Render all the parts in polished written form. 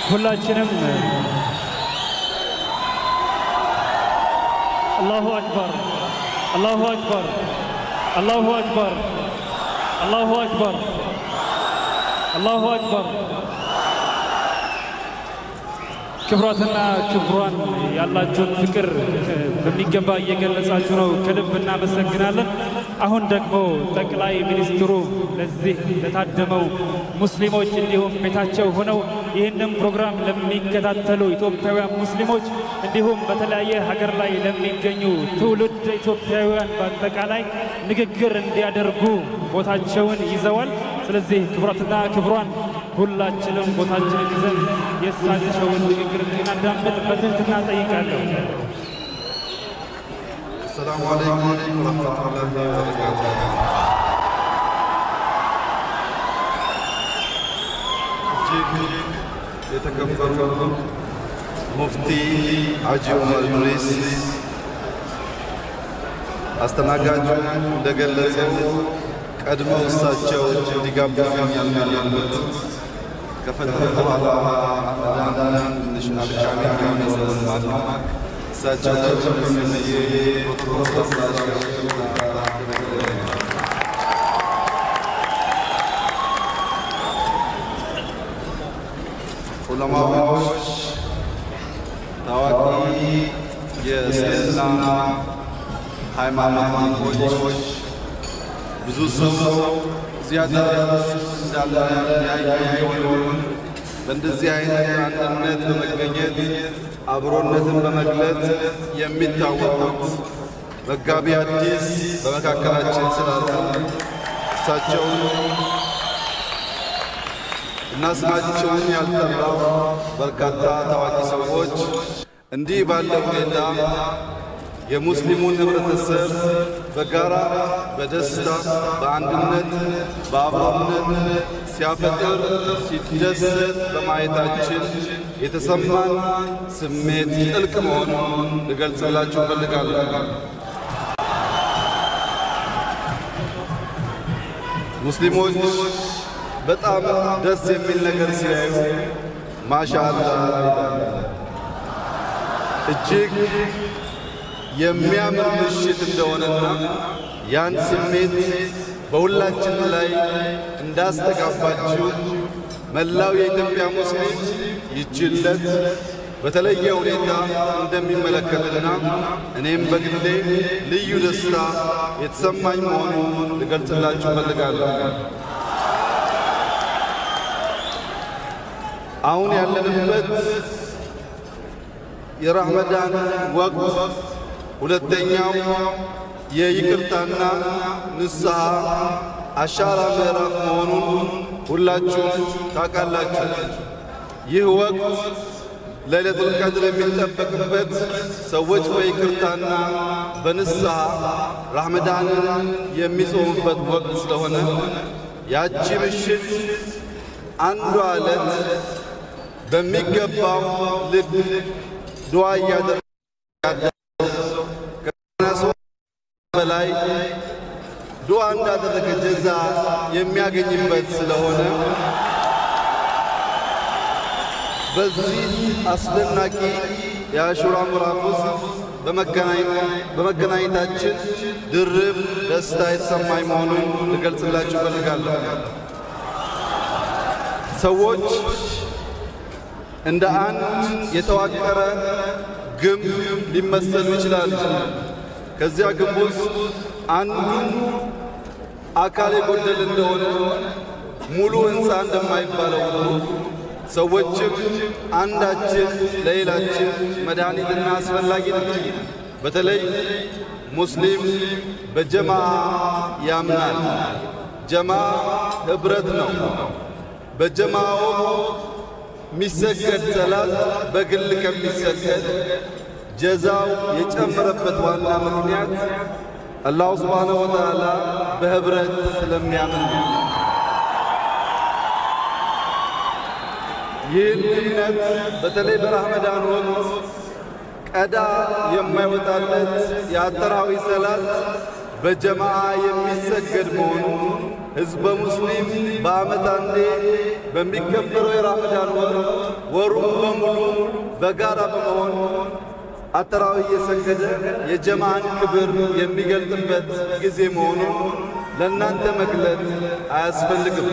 ሁላችንም አላሁ አክበር አላሁ አክበር አላሁ አክበር አላሁ አክበር አላሁ አክበር ክብራትና ክብራን ያላችሁን ፍቅር በሚገባ እየገለጻችሁ ነው ከልብ እናመሰግናለን አሁን ደግሞ ጠቅላይ ሚኒስትሩ ለዚህ ለታደመው ሙስሊሞች እንዲሁም ቤታቸው ሆነው ይህንን ፕሮግራም ለሚከታተሉ ኢትዮጵያውያን ሙስሊሞች እንዲሁም በተለያየ ሀገር ላይ ለሚገኙ ትውልድ ኢትዮጵያውያን በአጠቃላይ ንግግር እንዲያደርጉ ቦታቸውን ይዘዋል ስለዚህ ክብራትና ክብራን ሁላችንም ቦታችንን ይዘን የሳቸውን ንግግር እንድናዳምጥ በትህትና ጠይቃለሁ السلام عليكم ورحمة الله وبركاته يتكفر مفتي حاجي عمر إدريس አስተናጋጁ እንደገለጸው ቀድመው እሳቸው እንዲጋብዙኝ ያልኩት ከፈተና በኋላ ረመዳን ትንሽ አድካሚ የሆነ ዘመን ማለት ነው እሳቸው ዑለማዎች ታዋቂ የእስልምና ሃይማኖት መሪዎች ብዙ ሰው ዚያዳ እንዳለ ያያየውን በእንደዚህ አይነት አንድነት በመገኘት አብሮነትን በመግለጽ የሚታወቁት መጋቢ አዲስ በመካከላችን ስላሉ እሳቸውን እና ስማቸውን ያልጠራው በርካታ ታዋቂ ሰዎች እንዲህ ባለ ሁኔታ የሙስሊሙን ህብረተሰብ በጋራ በደስታ በአንድነት በአብሮነት ሲያፈጥር ሲደሰት በማየታችን የተሰማን ስሜት ጥልቅ መሆኑን ልገልጽላችሁ እፈልጋለሁ። ሙስሊሞች በጣም ደስ የሚል ነገር ሲያዩ ማሻአላህ እጅግ የሚያምር ምሽት እንደሆነና ያን ስሜት በሁላችን ላይ እንዳስተጋባችሁ መላው የኢትዮጵያ ሙስሊም ይችላል በተለየ ሁኔታ እንደሚመለከትና እኔም በግሌ ልዩ ደስታ የተሰማኝ መሆኑን ልገልጽላችሁ እፈልጋለሁ። አሁን ያለንበት የረመዳን ወቅት ሁለተኛው የይቅርታና ንስሐ አሻራ ምዕራፍ መሆኑን ሁላችሁም ታውቃላችሁ። ይህ ወቅት ለይለቱል ቀድር የሚጠበቅበት ሰዎች በይቅርታና በንስሐ ረመዳንን የሚጾሙበት ወቅት ስለሆነ ያቺ ምሽት አንዷ ዕለት በሚገባው ልብ ዱዓ እያደረገ በላይ ዱዓ እንዳደረገ ጀዛ የሚያገኝበት ስለሆነ በዚህ አስደናቂ የአሹራ ምዕራፍ ውስጥ በመገናኘታችን ድርብ ደስታ የተሰማኝ መሆኑን ልገልጽላችሁ እፈልጋለሁ። ሰዎች እንደ አንድ የተዋቀረ ግንብ ሊመሰሉ ይችላሉ። ከዚያ ግንብ ውስጥ አንዱ አካል የጎደለ እንደሆነ ሙሉ ሕንፃ እንደማይባለው ሰዎችም አንዳችን ለሌላችን መድኃኒትና አስፈላጊ ናቸው። በተለይ ሙስሊም በጀማዓ ያምናል። ጀማዓ ህብረት ነው። በጀማዓው ሚሰገድ ሰላት በግል ከሚሰገድ ጀዛው የጨመረበት ዋና ምክንያት አላህ ሱብሓነሁ ወተዓላ በህብረት ስለሚያምን ነው። ይህን እምነት በተለይ በረመዳን ወቅት ቀዳ የማይወጣለት የአተራዊ ሰላት በጀማዓ የሚሰገድ መሆኑ ህዝበ ሙስሊም በዓመት አንዴ በሚከበረው የረመዳን ወሩን በሙሉ በጋራ በመሆን አተራዊ የሰገደ የጀማዓን ክብር የሚገልጥበት ጊዜ መሆኑ ለእናንተ መግለጽ አያስፈልግም።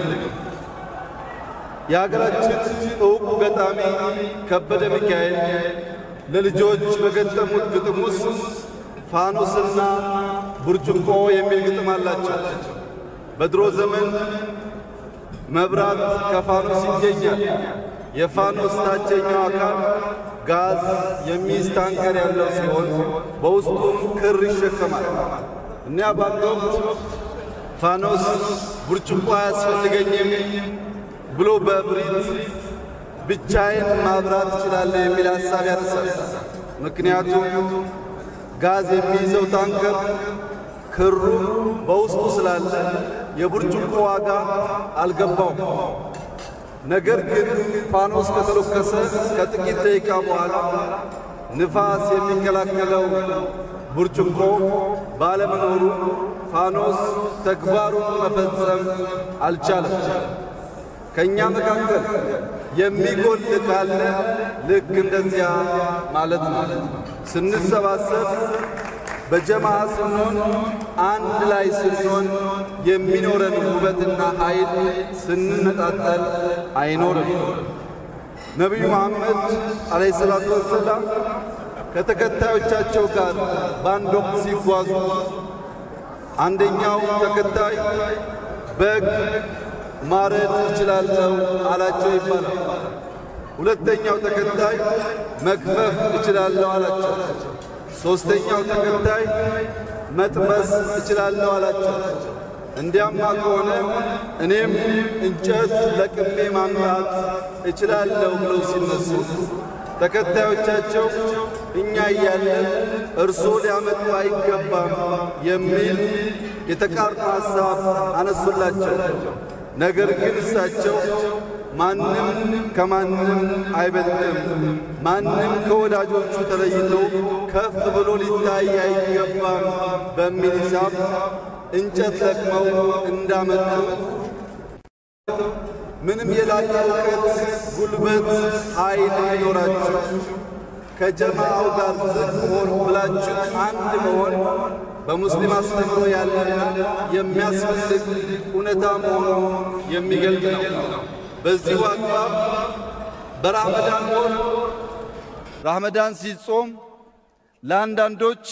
የሀገራችን ዕውቁ ገጣሚ ከበደ ሚካኤል ለልጆች በገጠሙት ግጥም ውስጥ ፋኖስና ብርጭቆ የሚል ግጥም አላቸው። በድሮ ዘመን መብራት ከፋኖስ ይገኛል። የፋኖስ ታችኛው አካል ጋዝ የሚይዝ ታንከር ያለው ሲሆን በውስጡም ክር ይሸከማል። እኛ በአንድ ወቅት ፋኖስ ብርጭቆ አያስፈልገኝም ብሎ በእብሪት ብቻዬን ማብራት እችላለሁ የሚል ሐሳብ ያነሳል። ምክንያቱም ጋዝ የሚይዘው ታንከር ክሩ በውስጡ ስላለ የብርጭቆ ዋጋ አልገባውም። ነገር ግን ፋኖስ ከተለኮሰ ከጥቂት ደቂቃ በኋላ ንፋስ የሚከላከለው ብርጭቆ ባለመኖሩ ፋኖስ ተግባሩን መፈጸም አልቻለም። ከኛ መካከል የሚጎል ካለ ልክ እንደዚያ ማለት ነው። ስንሰባሰብ በጀማዓ ስንሆን አንድ ላይ ስንሆን የሚኖረን ውበትና ኃይል ስንነጣጠል አይኖርም። ነቢዩ መሐመድ አለይሂ ሰላቱ ወሰላም ከተከታዮቻቸው ጋር በአንድ ወቅት ሲጓዙ አንደኛው ተከታይ በግ ማረድ እችላለሁ አላቸው ይባላል። ሁለተኛው ተከታይ መክፈፍ እችላለሁ አላቸው። ሶስተኛው ተከታይ መጥበስ እችላለሁ አላቸው። እንዲያማ ከሆነ እኔም እንጨት ለቅሜ ማምጣት እችላለሁ ብለው ሲነሱ ተከታዮቻቸው እኛ እያለን እርሶ ሊያመጡ አይገባም የሚል የተቃርኖ ሐሳብ አነሱላቸው። ነገር ግን እሳቸው ማንም ከማንም አይበልጥም፣ ማንም ከወዳጆቹ ተለይቶ ከፍ ብሎ ሊታይ አይገባም በሚል ሂሳብ እንጨት ለቅመው እንዳመጡ ምንም የላቀ እውቀት፣ ጉልበት፣ ኃይል ቢኖራችሁ ከጀማዓው ጋር ዝቅ ሆን ብላችሁ አንድ መሆን በሙስሊም አስተምሮ ያለና የሚያስፈልግ እውነታ መሆኑ የሚገልጥ ነው። በዚህ አግባብ በረመዳን ወር ረመዳን ሲጾም ለአንዳንዶች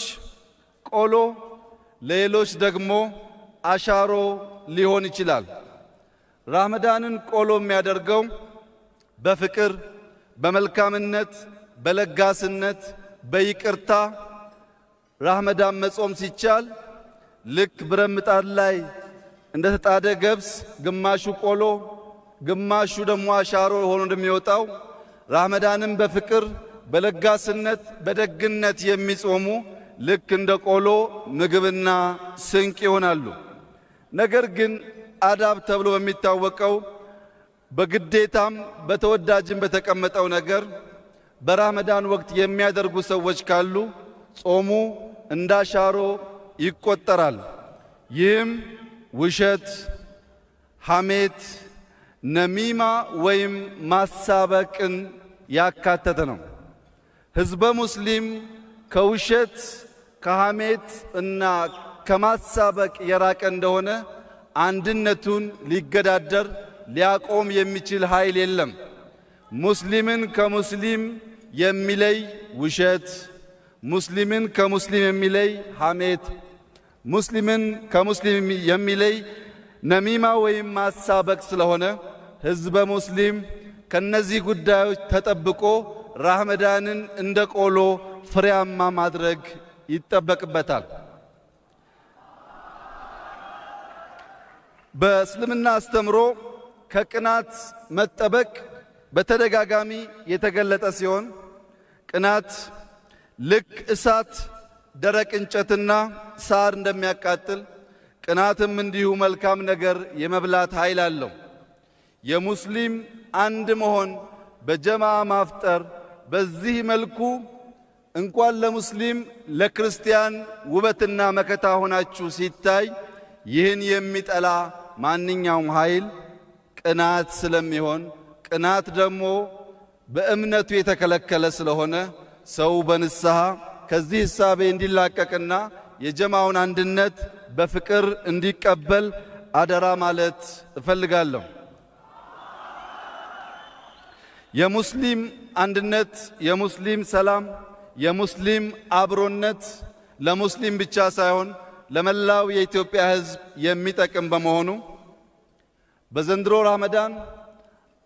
ቆሎ ለሌሎች ደግሞ አሻሮ ሊሆን ይችላል። ረመዳንን ቆሎ የሚያደርገው በፍቅር፣ በመልካምነት፣ በለጋስነት፣ በይቅርታ ረመዳን መጾም ሲቻል ልክ ብረት ምጣድ ላይ እንደ ተጣደ ገብስ ግማሹ ቆሎ ግማሹ ደግሞ አሻሮ ሆኖ እንደሚወጣው ረመዳንን በፍቅር፣ በለጋስነት፣ በደግነት የሚጾሙ ልክ እንደ ቆሎ ምግብና ስንቅ ይሆናሉ። ነገር ግን አዳብ ተብሎ በሚታወቀው በግዴታም በተወዳጅም በተቀመጠው ነገር በረመዳን ወቅት የሚያደርጉ ሰዎች ካሉ ጾሙ እንዳሻሮ ይቆጠራል። ይህም ውሸት፣ ሐሜት፣ ነሚማ ወይም ማሳበቅን ያካተተ ነው። ሕዝበ ሙስሊም ከውሸት ከሐሜት እና ከማሳበቅ የራቀ እንደሆነ አንድነቱን ሊገዳደር ሊያቆም የሚችል ኃይል የለም። ሙስሊምን ከሙስሊም የሚለይ ውሸት፣ ሙስሊምን ከሙስሊም የሚለይ ሐሜት፣ ሙስሊምን ከሙስሊም የሚለይ ነሚማ ወይም ማሳበቅ ስለሆነ ሕዝበ ሙስሊም ከነዚህ ጉዳዮች ተጠብቆ ረመዳንን እንደ ቆሎ ፍሬያማ ማድረግ ይጠበቅበታል። በእስልምና አስተምሮ ከቅናት መጠበቅ በተደጋጋሚ የተገለጠ ሲሆን ቅናት ልክ እሳት ደረቅ እንጨትና ሳር እንደሚያቃጥል ቅናትም እንዲሁ መልካም ነገር የመብላት ኃይል አለው። የሙስሊም አንድ መሆን በጀማዓ ማፍጠር በዚህ መልኩ እንኳን ለሙስሊም ለክርስቲያን ውበትና መከታ ሆናችሁ ሲታይ ይህን የሚጠላ ማንኛውም ኃይል ቅናት ስለሚሆን ቅናት ደግሞ በእምነቱ የተከለከለ ስለሆነ ሰው በንስሐ ከዚህ ሐሳብ እንዲላቀቅና የጀማውን አንድነት በፍቅር እንዲቀበል አደራ ማለት እፈልጋለሁ። የሙስሊም አንድነት፣ የሙስሊም ሰላም፣ የሙስሊም አብሮነት ለሙስሊም ብቻ ሳይሆን ለመላው የኢትዮጵያ ሕዝብ የሚጠቅም በመሆኑ በዘንድሮ ረመዳን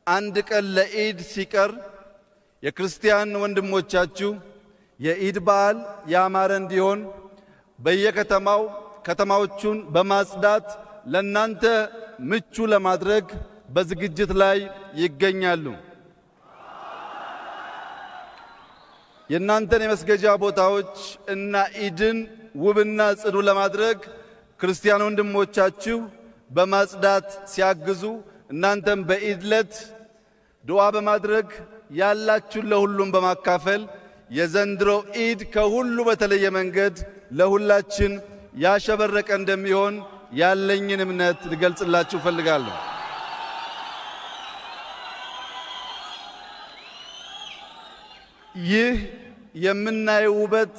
አንድ ቀን ለኢድ ሲቀር የክርስቲያን ወንድሞቻችሁ የኢድ በዓል ያማረ እንዲሆን በየከተማው ከተማዎቹን በማጽዳት ለናንተ ምቹ ለማድረግ በዝግጅት ላይ ይገኛሉ። የናንተን የመስገጃ ቦታዎች እና ኢድን ውብና ጽዱ ለማድረግ ክርስቲያን ወንድሞቻችሁ በማጽዳት ሲያግዙ እናንተም በኢድ ዕለት ዱዓ በማድረግ ያላችሁን ለሁሉም በማካፈል የዘንድሮ ኢድ ከሁሉ በተለየ መንገድ ለሁላችን ያሸበረቀ እንደሚሆን ያለኝን እምነት ልገልጽላችሁ ፈልጋለሁ። ይህ የምናየው ውበት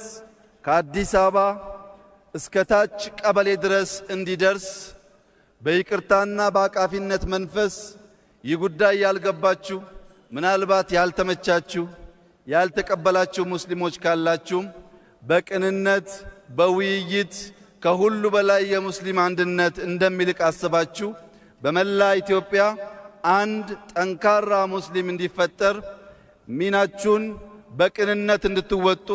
ከአዲስ አበባ እስከ ታች ቀበሌ ድረስ እንዲደርስ በይቅርታና በአቃፊነት መንፈስ ይህ ጉዳይ ያልገባችሁ ምናልባት ያልተመቻችሁ ያልተቀበላችሁ ሙስሊሞች ካላችሁ በቅንነት በውይይት ከሁሉ በላይ የሙስሊም አንድነት እንደሚልቅ አስባችሁ በመላ ኢትዮጵያ አንድ ጠንካራ ሙስሊም እንዲፈጠር ሚናችሁን በቅንነት እንድትወጡ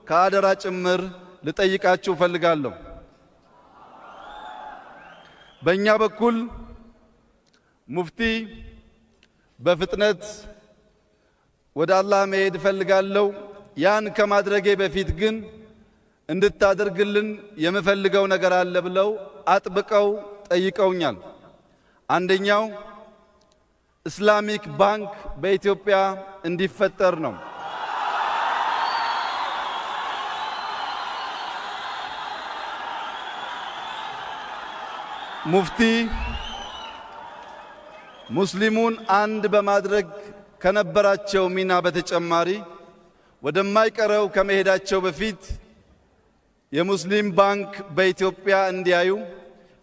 ከአደራ ጭምር ልጠይቃችሁ ፈልጋለሁ። በእኛ በኩል ሙፍቲ በፍጥነት ወደ አላህ መሄድ ፈልጋለሁ። ያን ከማድረጌ በፊት ግን እንድታደርግልን የምፈልገው ነገር አለ ብለው አጥብቀው ጠይቀውኛል። አንደኛው ኢስላሚክ ባንክ በኢትዮጵያ እንዲፈጠር ነው። ሙፍቲ ሙስሊሙን አንድ በማድረግ ከነበራቸው ሚና በተጨማሪ ወደማይቀረው ከመሄዳቸው በፊት የሙስሊም ባንክ በኢትዮጵያ እንዲያዩ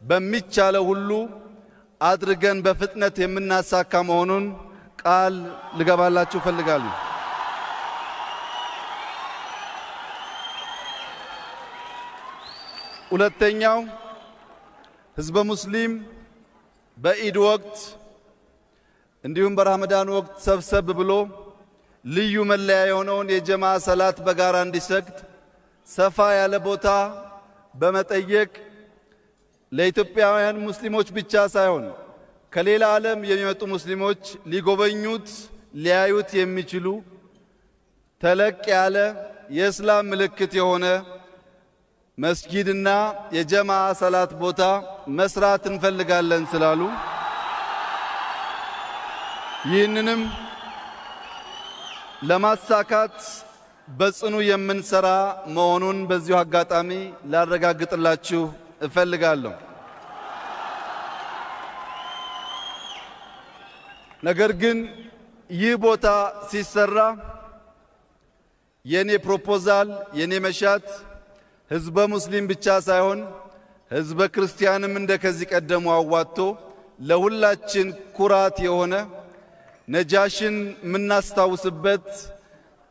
በሚቻለው ሁሉ አድርገን በፍጥነት የምናሳካ መሆኑን ቃል ልገባላችሁ ፈልጋለሁ። ሁለተኛው ህዝበ ሙስሊም በኢድ ወቅት እንዲሁም በረመዳን ወቅት ሰብሰብ ብሎ ልዩ መለያ የሆነውን የጀማ ሰላት በጋራ እንዲሰግድ ሰፋ ያለ ቦታ በመጠየቅ ለኢትዮጵያውያን ሙስሊሞች ብቻ ሳይሆን ከሌላ ዓለም የሚመጡ ሙስሊሞች ሊጎበኙት ሊያዩት የሚችሉ ተለቅ ያለ የእስላም ምልክት የሆነ መስጊድና የጀማ ሰላት ቦታ መስራት እንፈልጋለን ስላሉ ይህንንም ለማሳካት በጽኑ የምንሰራ መሆኑን በዚሁ አጋጣሚ ላረጋግጥላችሁ እፈልጋለሁ። ነገር ግን ይህ ቦታ ሲሰራ የኔ ፕሮፖዛል የኔ መሻት ህዝበ ሙስሊም ብቻ ሳይሆን ህዝበ ክርስቲያንም እንደከዚህ ቀደሙ አዋጥቶ ለሁላችን ኩራት የሆነ ነጃሽን ምናስታውስበት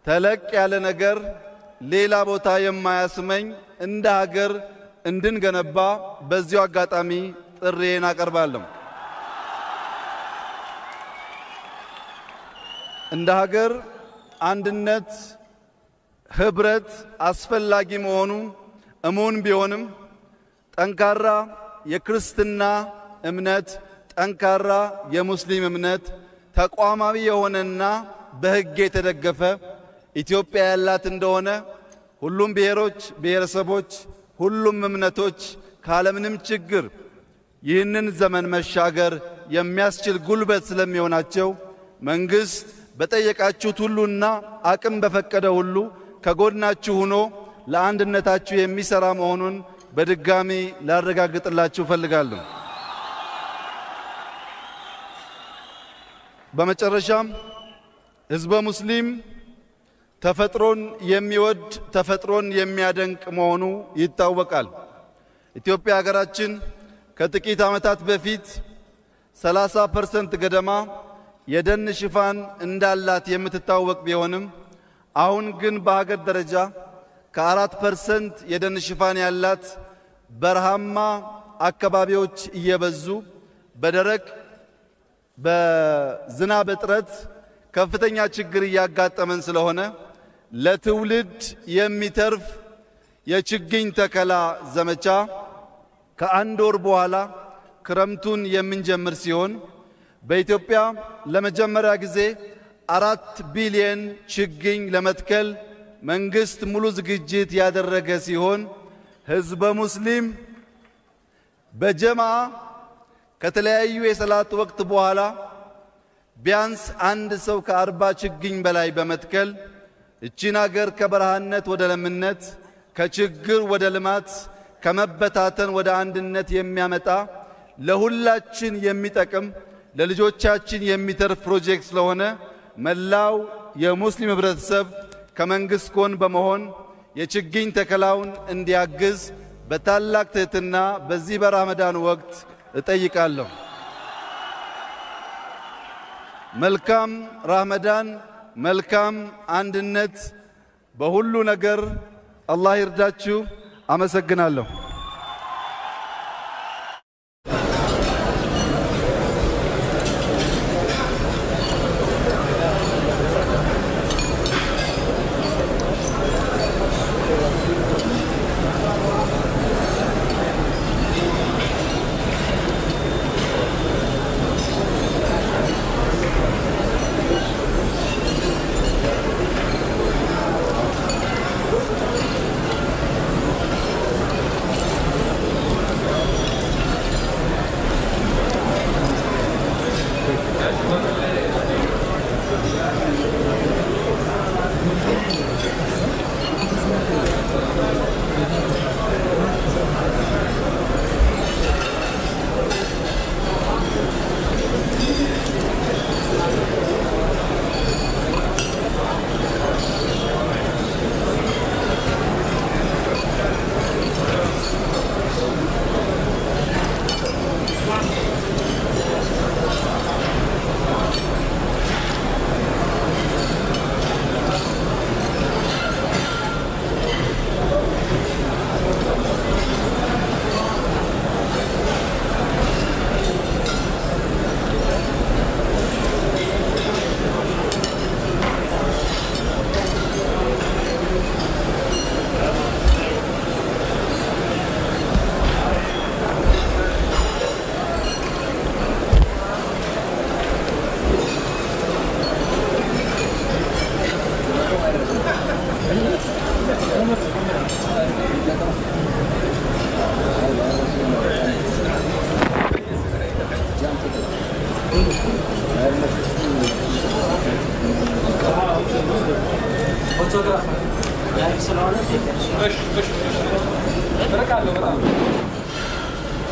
ተለቅ ያለ ነገር ሌላ ቦታ የማያስመኝ እንደ ሀገር እንድንገነባ በዚሁ አጋጣሚ ጥሪዬን አቀርባለሁ። እንደ ሀገር አንድነት ህብረት አስፈላጊ መሆኑ እሙን ቢሆንም ጠንካራ የክርስትና እምነት ጠንካራ የሙስሊም እምነት ተቋማዊ የሆነና በህግ የተደገፈ ኢትዮጵያ ያላት እንደሆነ ሁሉም ብሔሮች ብሔረሰቦች ሁሉም እምነቶች ካለምንም ችግር ይህንን ዘመን መሻገር የሚያስችል ጉልበት ስለሚሆናቸው መንግስት በጠየቃችሁት ሁሉና አቅም በፈቀደ ሁሉ ከጎናችሁ ሆኖ ለአንድነታችሁ የሚሰራ መሆኑን በድጋሚ ላረጋግጥላችሁ ፈልጋለሁ። በመጨረሻም ህዝበ ሙስሊም ተፈጥሮን የሚወድ ተፈጥሮን የሚያደንቅ መሆኑ ይታወቃል። ኢትዮጵያ ሀገራችን ከጥቂት ዓመታት በፊት 30% ገደማ የደን ሽፋን እንዳላት የምትታወቅ ቢሆንም አሁን ግን በሀገር ደረጃ ከ4% የደን ሽፋን ያላት በረሃማ አካባቢዎች እየበዙ በደረቅ በዝናብ እጥረት ከፍተኛ ችግር እያጋጠመን ስለሆነ ለትውልድ የሚተርፍ የችግኝ ተከላ ዘመቻ ከአንድ ወር በኋላ ክረምቱን የምንጀምር ሲሆን በኢትዮጵያ ለመጀመሪያ ጊዜ 4 ቢሊዮን ችግኝ ለመትከል መንግስት ሙሉ ዝግጅት ያደረገ ሲሆን ህዝበ ሙስሊም በጀማዓ ከተለያዩ የሰላት ወቅት በኋላ ቢያንስ አንድ ሰው ከ40 ችግኝ በላይ በመትከል እቺን ሀገር ከበረሃነት ወደ ለምነት ከችግር ወደ ልማት ከመበታተን ወደ አንድነት የሚያመጣ ለሁላችን የሚጠቅም ለልጆቻችን የሚተርፍ ፕሮጀክት ስለሆነ መላው የሙስሊም ህብረተሰብ ከመንግስት ጎን በመሆን የችግኝ ተከላውን እንዲያግዝ በታላቅ ትህትና በዚህ በረመዳን ወቅት እጠይቃለሁ። መልካም ረመዳን፣ መልካም አንድነት፣ በሁሉ ነገር አላህ ይርዳችሁ። አመሰግናለሁ።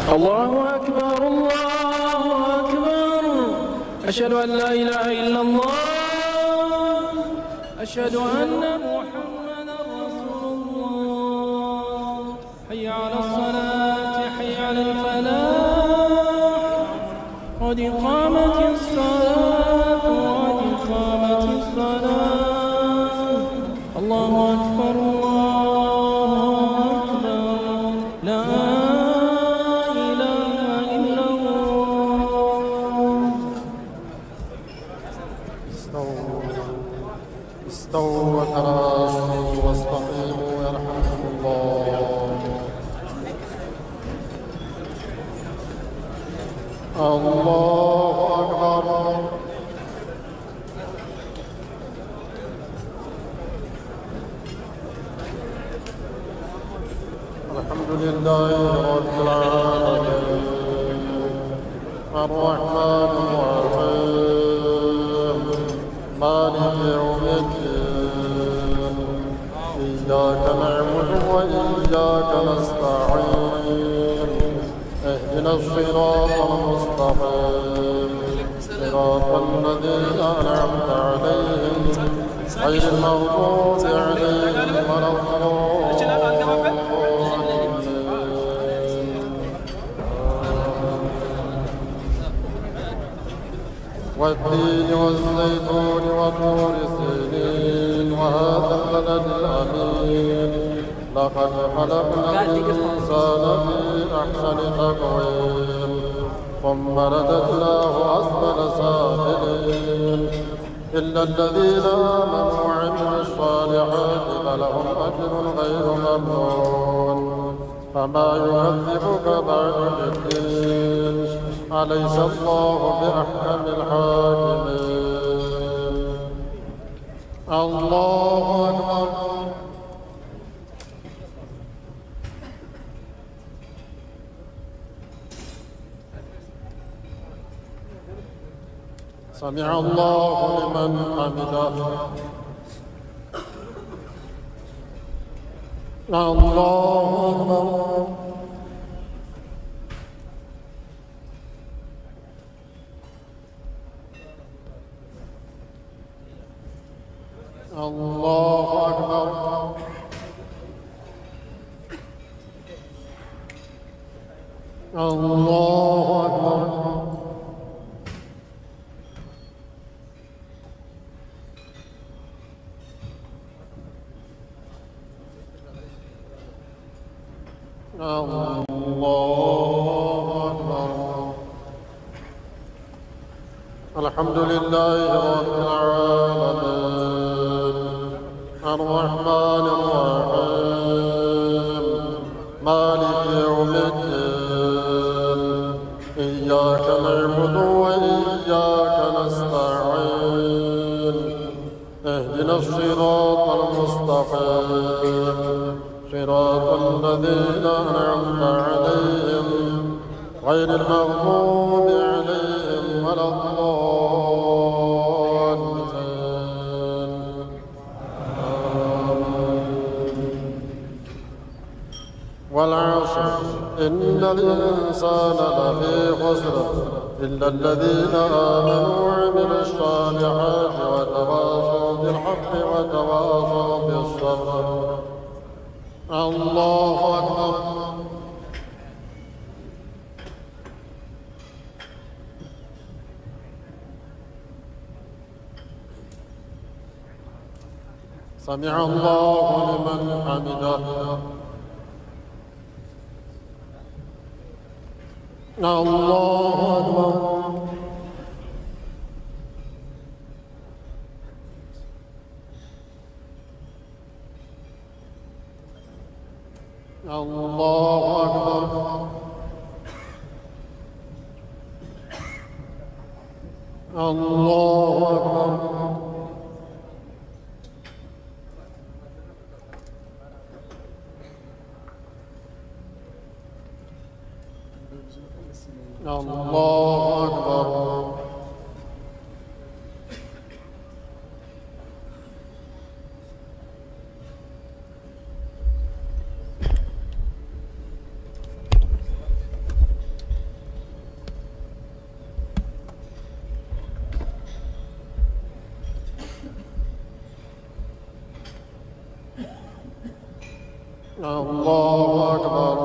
الله أكبر الله أكبر أشهد أن لا إله إلا الله أشهد أن محمدا رسول الله حي على الصلاة حي على الفلاح قد قامت الصلاة قد قامت الصلاة الله أكبر الله أكبر لا استووا وتراصوا واستقيموا يرحمكم الله. الله أكبر. الحمد لله رب العالمين الرحمن الرحيم مالك يوم الدين إياك نعبد وإياك نستعين اهدنا الصراط المستقيم صراط الذين أنعمت عليهم غير المغضوب عليهم ولا الضالين. والتين والزيتون وطور سينين وهذا البلد الأمين لقد خلقنا الإنسان في أحسن تقويم ثم رددناه أسفل سافلين إلا الذين آمنوا وعملوا الصالحات فلهم أجر غير ممنون. فما يكذبك بعد بالدين أليس الله بأحكم الحاكمين. الله أكبر. سمع الله لمن حمده. الله أكبر. الله أكبر. الله أكبر. الله أكبر. الحمد لله رب العالمين الرحمن الرحيم مالك يوم الدين إياك نعبد وإياك نستعين اهدنا الصراط المستقيم صراط الذين أنعمت عليهم غير المغضوب عليهم ولا الضالين. والعصر إن الإنسان لفي خسر إلا الذين آمنوا وعملوا الصالحات وتواصوا بالحق وتواصوا بالصبر. الله أكبر. سمع الله لمن حمده. الله أكبر. الله أكبر. الله أكبر. الله أكبر. الله أكبر.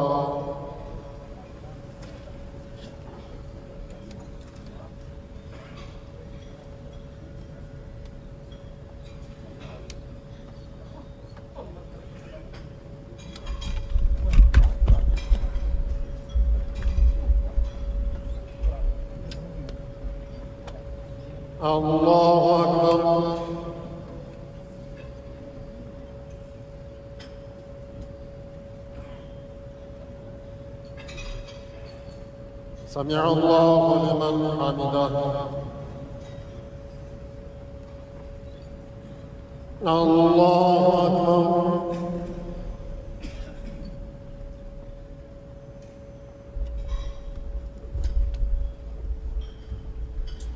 الله أكبر. سمع الله لمن حمده. الله أكبر.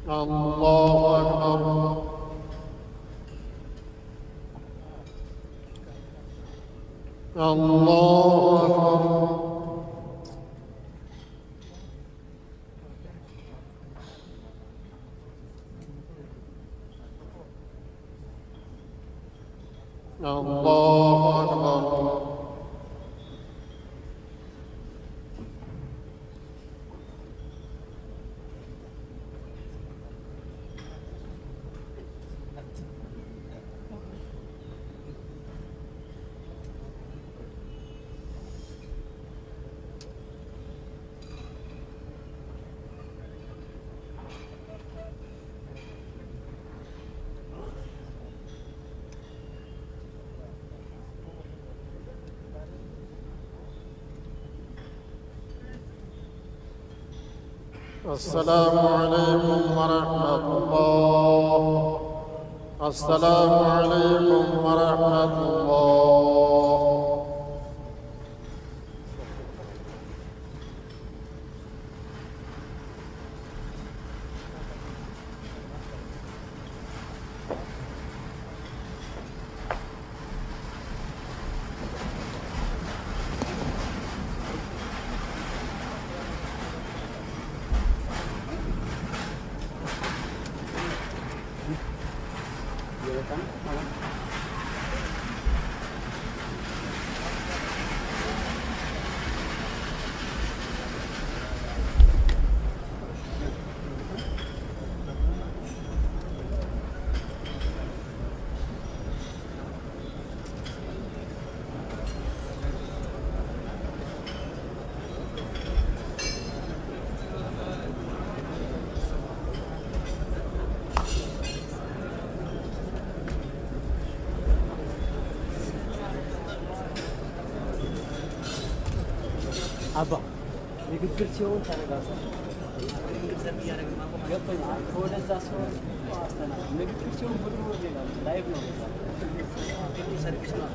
الله أكبر. الله أكبر. الله أكبر السلام عليكم ورحمة الله السلام عليكم ورحمة الله أبا يقدر تيون كان قاصد يقطع هو ده زاسون أصلاً يقدر تيون بدو لايف نو سيرفيس ما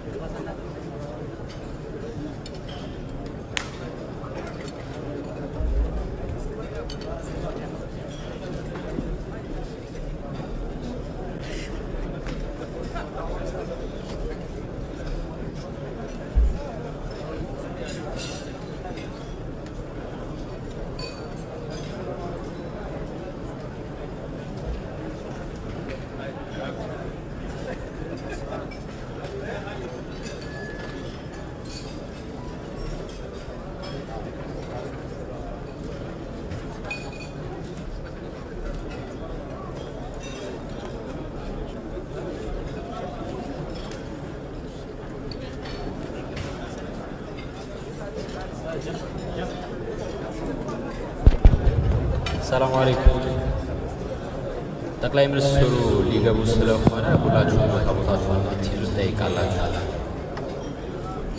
السلام عليكم ጠቅላይ ሚኒስትሩ ሊገቡ ስለሆነ ሁላችሁም ቦታችሁን እንድትይዙ ጠይቃላችሁ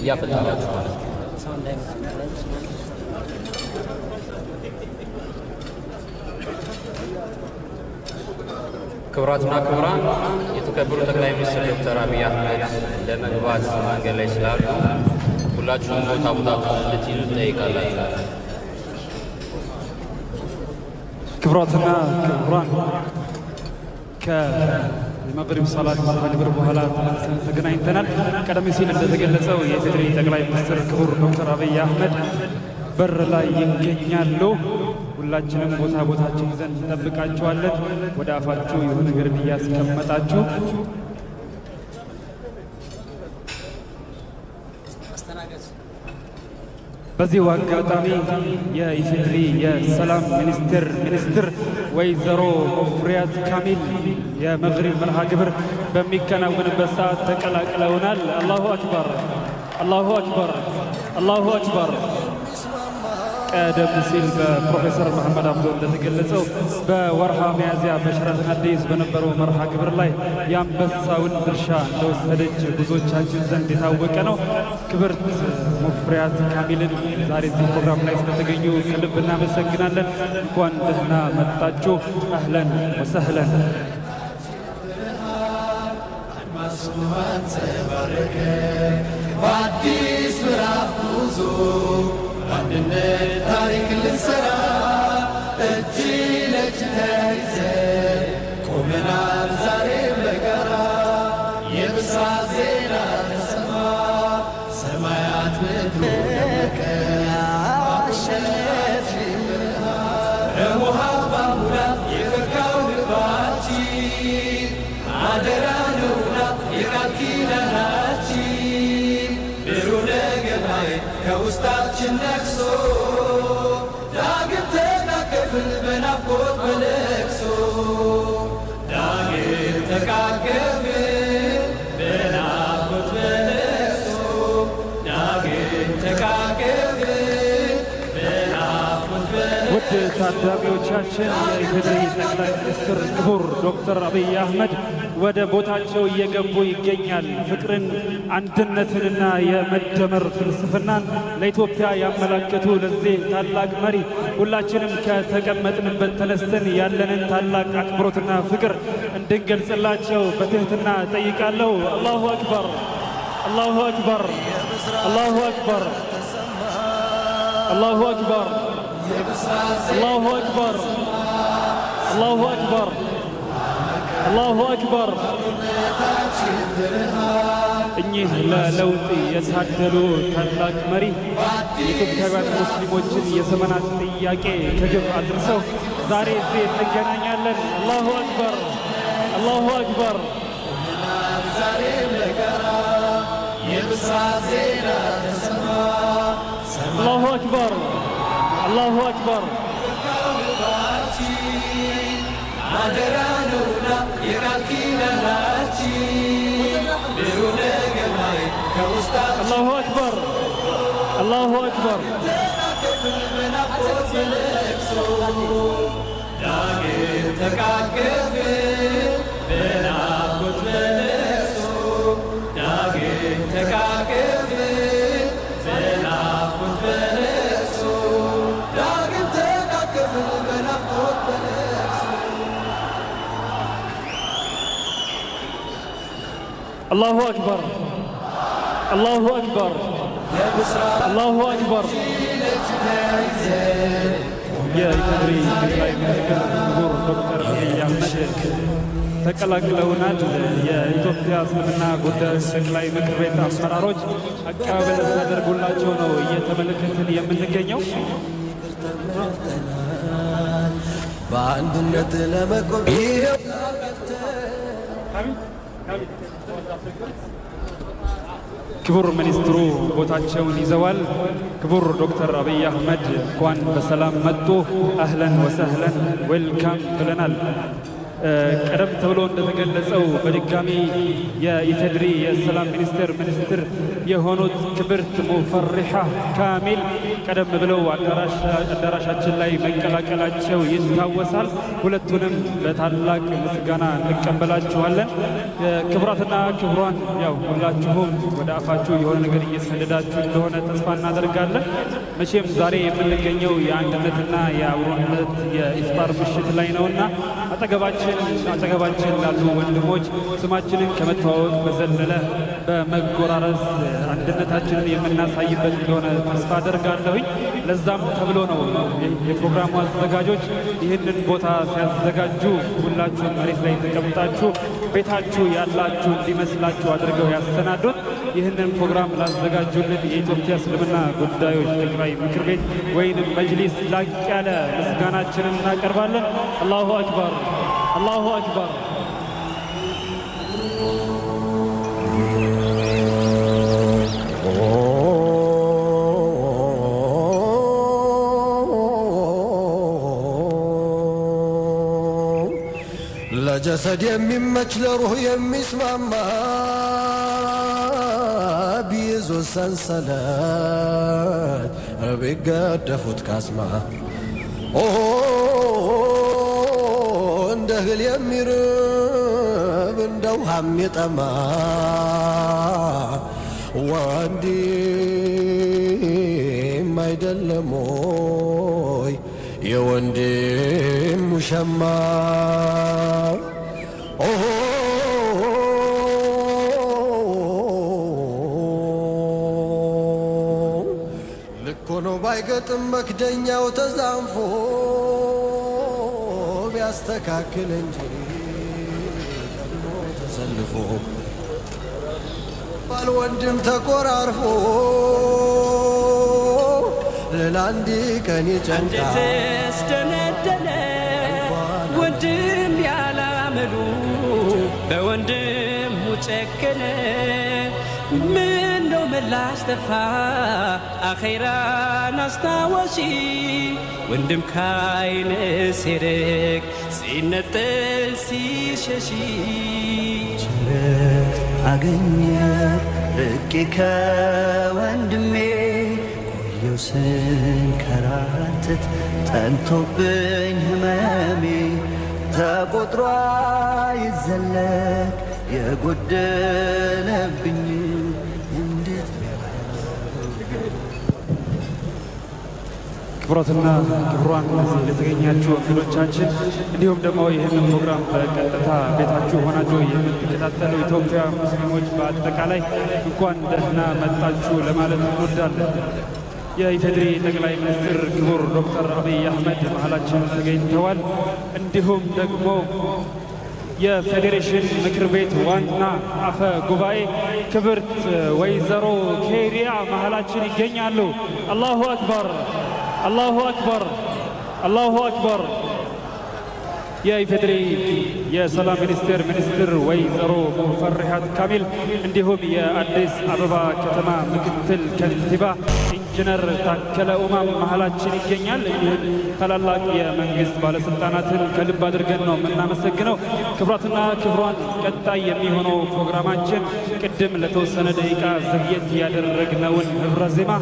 እያፈጣላችሁ ማለት ነው ክብራትና ክብራን የተከበሩ ጠቅላይ ሚኒስትር ዶክተር አብይ አህመድ ለመግባት መንገድ ላይ ስላሉ ሁላችሁም ቦታችሁን እንድትይዙ ጠይቃላችሁ ክብራትና ክብራን ከመግሪብ ሰላት መግሪብ በኋላ ተገናኝተናል ቀደም ሲል እንደተገለጸው የፌዴራል ጠቅላይ ሚኒስትር ክቡር ዶክተር አብይ አህመድ በር ላይ ይገኛሉ ሁላችንም ቦታችን ይዘን እንጠብቃቸዋለን ወደ አፋችሁ የሆነ ነገር እያስቀመጣችሁ በዚህ አጋጣሚ የኢፌዴሪ የሰላም ሚኒስትር ወይዘሮ ሙፈሪያት ካሚል የመግሪብ መርሃ ግብር በሚከናወንበት ሰዓት ተቀላቅለውናል አላሁ አክበር አላሁ አክበር አላሁ አክበር ቀደም ሲል በፕሮፌሰር መሐመድ አብዶ እንደተገለጸው በወርሃ ሚያዝያ በሸራተን አዲስ በነበረው መርሃ ግብር ላይ የአንበሳውን ድርሻ እንደወሰደች ብዙዎቻችን ዘንድ የታወቀ ነው ክብርት ሙፈሪያት ካሚልን ዛሬ እዚህ ፕሮግራም ላይ ስለተገኙ ከልብ እናመሰግናለን እንኳን ደህና መጣችሁ አህለን ወሰህለን አድማሱን ተባረከ በአዲስ ምዕራፍ ጉዞ አንድነት ታሪክ ልንሰራ እጅ ለእጅ ተያይዘን ቆመናል ዛሬ በጋራ የምስራች ዜና ተሰማ ሰማያት ምድሩ ደመቀ አሸነፍ ረሙሃባ ሙላት የፈካው ልባችን አደራ ነውና የቃል ኪዳናችን ውድ ታዳሚዎቻችን የኢፌዴሪ ጠቅላይ ሚኒስትር ክቡር ዶክተር አብይ አህመድ ወደ ቦታቸው እየገቡ ይገኛል። ፍቅርን፣ አንድነትንና የመደመር ፍልስፍናን ለኢትዮጵያ ያመላከቱ ለዚህ ታላቅ መሪ ሁላችንም ከተቀመጥንበት ተነስተን ያለንን ታላቅ አክብሮትና ፍቅር እንድንገልጽላቸው በትህትና ጠይቃለሁ። አላሁ አክበር፣ አላሁ አክበር፣ አላሁ አክበር፣ አላሁ አክበር፣ አላሁ አክበር፣ አላሁ አክበር፣ አላሁ አክበር። እኚህ ለለውጥ የታደሉ ታላቅ መሪ የኢትዮጵያውያን ሙስሊሞችን የዘመናት ጥያቄ ከግብ አድርሰው ዛሬ እዚህ እንገናኛለን። አላሁ አክበር፣ አላሁ አክበር። አላሁ አክበር፣ አላሁ አክበር። አላሁ አክበር፣ አላሁ አክበር። الله أكبر، الله أكبر، الله أكبر. يا إفدري ጠቅላይ ሚኒስትር ክቡር ዶክተር አብይ አህመድ ተቀላቅለውናል። የኢትዮጵያ እስልምና ጉዳዮች ጠቅላይ ምክር ቤት አመራሮች አቀባበል ሲያደርጉላቸው ነው እየተመለከትን የምንገኘው። በአንድነት ለመቆም ክቡር ሚኒስትሩ ቦታቸውን ይዘዋል። ክቡር ዶክተር አብይ አህመድ እንኳን በሰላም መጡ። አህለን ወሰህለን ዌልካም ብለናል። ቀደም ተብሎ እንደተገለጸው በድጋሚ የኢፌዴሪ የሰላም ሚኒስትር የሆኑት ክብርት ሙፈሪሓ ካሚል ቀደም ብለው አዳራሻችን ላይ መቀላቀላቸው ይታወሳል። ሁለቱንም በታላቅ ምስጋና እንቀበላችኋለን። ክቡራትና ክቡራን፣ ያው ሁላችሁም ወደ አፋችሁ የሆነ ነገር እየሰደዳችሁ እንደሆነ ተስፋ እናደርጋለን። መቼም ዛሬ የምንገኘው የአንድነትና የአብሮነት የኢፍጣር ምሽት ላይ ነውና አጠገባችን ላሉ ወንድሞች ስማችንን ከመተዋወቅ በዘለለ በመጎራረስ አንድነታችንን የምናሳይበት እንደሆነ ተስፋ አደርጋለሁኝ። ለዛም ተብሎ ነው የፕሮግራሙ አዘጋጆች ይህንን ቦታ ሲያዘጋጁ ሁላችሁም መሬት ላይ ተቀምጣችሁ ቤታችሁ ያላችሁ እንዲመስላችሁ አድርገው ያሰናዱት። ይህንን ፕሮግራም ላዘጋጁልን የኢትዮጵያ እስልምና ጉዳዮች ጠቅላይ ምክር ቤት ወይንም መጅሊስ ላቅ ያለ ምስጋናችንን እናቀርባለን። አላሁ አክበር፣ አላሁ አክበር። ለጀሰድ የሚመች ለሩህ የሚስማማ ቢይዞ ሰንሰለት ቢገደፉት ካስማ እንደ እህል የሚርብ እንደ ውሃ የሚጠማ ወንድም አይደለም ወይ የወንድሙ ሸማ? ልኮ ነው ባይገጥም መክደኛው ተዛንፎ ቢያስተካክል እንጂ ቀድሞ ተሰልፎ ባል ወንድም ተቆራርፎ ለአንድ ቀን ይጨንቃል። ተስተነደለ ወንድም ያላመሉ በወንድም ጨከነ። ምን ነው ምላሽ ተፋ አኼራን አስታወሺ ወንድም ካይን ሲርቅ ሲነጠል ሲሸሺ አገኘ ርቄ ከወንድሜ ቆየሁ ስንከራተት ጠንቶብኝ ህመሜ ተቆጥሮ አይዘለቅ የጎደለብኝ እንዴት ክብራትና ክብሯን ለዚህ ለተገኛችሁ እንግዶቻችን እንዲሁም ደግሞ ይህንን ፕሮግራም በቀጥታ ቤታችሁ ሆናችሁ የምትከታተሉ ኢትዮጵያ ሙስሊሞች በአጠቃላይ እንኳን ደህና መጣችሁ ለማለት እንወዳለን። የኢፌዴሪ ጠቅላይ ሚኒስትር ክቡር ዶክተር አብይ አህመድ መሃላችን ተገኝተዋል። እንዲሁም ደግሞ የፌዴሬሽን ምክር ቤት ዋና አፈ ጉባኤ ክብርት ወይዘሮ ኬሪያ መሃላችን ይገኛሉ። አላሁ አክበር አላሁ አክበር አላሁ አክበር። የኢፌዴሪ የሰላም ሚኒስትር ወይዘሮ ሙፈሪሃት ካሚል እንዲሁም የአዲስ አበባ ከተማ ምክትል ከንቲባ ኢንጂነር ታከለ ኡማም መሃላችን ይገኛል። እንዲሁም ታላላቅ የመንግስት ባለስልጣናትን ከልብ አድርገን ነው የምናመሰግነው። ክብራትና ክብሯን ቀጣይ የሚሆነው ፕሮግራማችን ቅድም ለተወሰነ ደቂቃ ዘግየት ያደረግነውን ህብረ ዜማ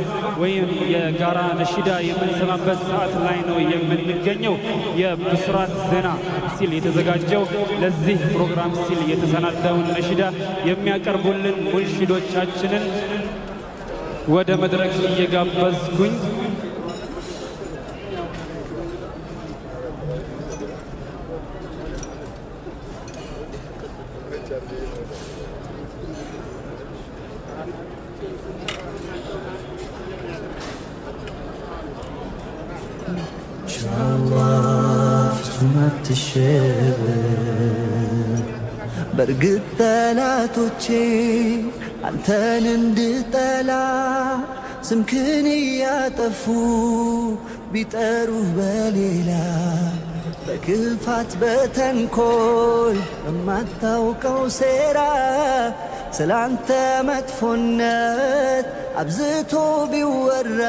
ወይም የጋራ ነሺዳ የምንሰማበት ሰዓት ላይ ነው የምንገኘው። የብስራት ዜና ሲል የተዘጋጀው ለዚህ ፕሮግራም ሲል የተሰናዳውን ነሺዳ የሚያቀርቡልን ሙንሺዶቻችንን ወደ መድረክ እየጋበዝኩኝ በርግጥ ጠላቶቼ አንተን እንድጠላ ስምክን እያጠፉ ቢጠሩህ በሌላ በክፋት በተንኮል በማታውቀው ሴራ ስላንተ መጥፎነት አብዝቶ ቢወራ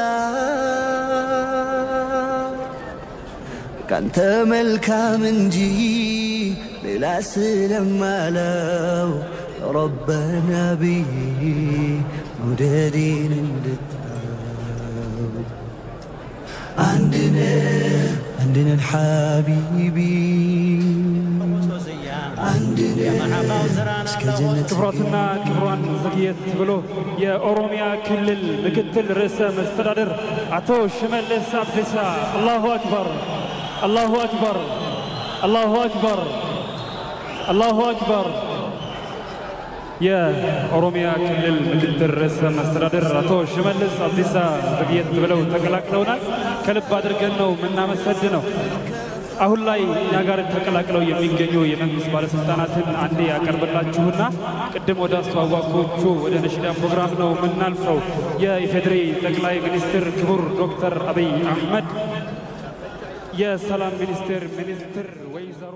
ካንተ መልካም እንጂ ሌላ ስለማለው ረበና ብዬ መውደዴን እንድታው አንድነን ሐቢቢ ክብራትና ክብሯን ዘግየት ብሎ የኦሮሚያ ክልል ምክትል ርዕሰ መስተዳድር አቶ ሽመልስ አብዲሳ አላሁ አክበር አላሁ አክበር አላሁ አክበር አላሁ አክበር። የኦሮሚያ ክልል ምክትል ርዕሰ መስተዳድር አቶ ሽመልስ አብዲሳ ዘግየት ብለው ተቀላቅለውናል። ከልብ አድርገን ነው የምናመሰግነው። አሁን ላይ እኛ ጋር ተቀላቅለው የሚገኙ የመንግስት ባለስልጣናትን አንዴ ያቀርብላችሁና ቅድም ወደ አስተዋዋቆቹ ወደ ነሺዳ ፕሮግራም ነው የምናልፈው። የኢፌዴሪ ጠቅላይ ሚኒስትር ክቡር ዶክተር አብይ አህመድ፣ የሰላም ሚኒስትር ወይዘሮ